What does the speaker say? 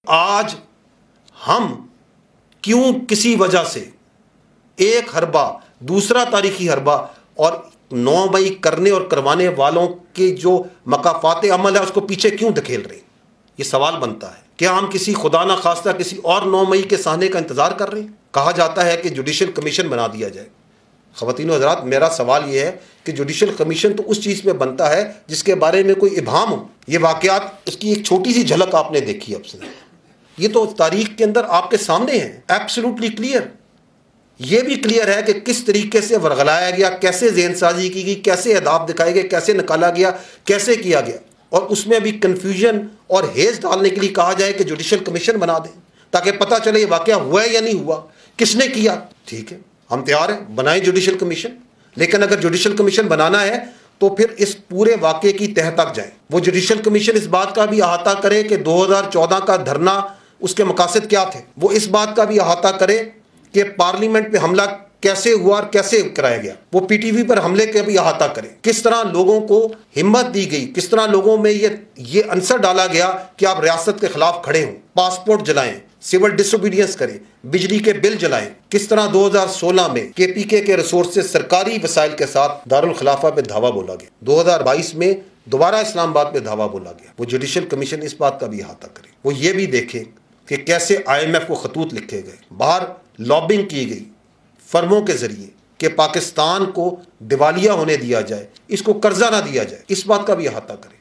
आज हम क्यों किसी वजह से एक हरबा, दूसरा तारीखी हरबा और 9 मई करने और करवाने वालों के जो मकाफात अमल है उसको पीछे क्यों धकेल रहे हैं? ये सवाल बनता है। क्या हम किसी खुदा ना खास्ता किसी और 9 मई के सहने का इंतजार कर रहे हैं? कहा जाता है कि जुडिशल कमीशन बना दिया जाए। ख़वातीन हज़रात, मेरा सवाल यह है कि जुडिशल कमीशन तो उस चीज़ में बनता है जिसके बारे में कोई इबाम हो। ये वाक़यात, इसकी एक छोटी सी झलक आपने देखी अब से, ये तो तारीख के अंदर आपके सामने है, एब्सोल्युटली क्लियर। ये भी क्लियर है कि किस तरीके से वरगलाया गया, कैसे ज़हनसाजी की गई, कैसे अहदाफ दिखाए गए, कैसे निकाला गया, कैसे किया गया। और उसमें भी कन्फ्यूजन और हेज डालने के लिए कहा जाए कि जुडिशल कमीशन बना दें ताकि पता चले ये वाक़या हुआ है या नहीं हुआ, किसने किया। ठीक है, हम तैयार हैं, बनाएं जुडिशल कमीशन। लेकिन अगर जुडिशल कमीशन बनाना है तो फिर इस पूरे वाक़े की तह तक जाए। वो जुडिशल कमीशन इस बात का भी अहाता करे कि 2014 का धरना, उसके मकासद क्या थे। वो इस बात का भी अहाता करे कि पार्लियामेंट पे हमला कैसे हुआ और कैसे कराया गया। वो पीटीवी पर हमले का भी अहाता करे, किस तरह लोगों को हिम्मत दी गई, किस तरह लोगों में ये अंसर डाला गया कि आप रियासत के खिलाफ खड़े हों, पासपोर्ट जलाएं, सिविल डिसोबीडियंस करें, बिजली के बिल जलाएं। किस तरह 2016 में केपीके के रिसोर्स से सरकारी वसाइल के साथ दारुल खिलाफा पे धावा बोला गया। 2022 में दोबारा इस्लामाबाद पे धावा बोला गया। वो जुडिशल कमीशन इस बात का भी अहाता करे। वो ये भी देखे कि कैसे IMF को खतूत लिखे गए, बाहर लॉबिंग की गई फर्मों के जरिए कि पाकिस्तान को दिवालिया होने दिया जाए, इसको कर्जा ना दिया जाए। इस बात का भी अहाता करें।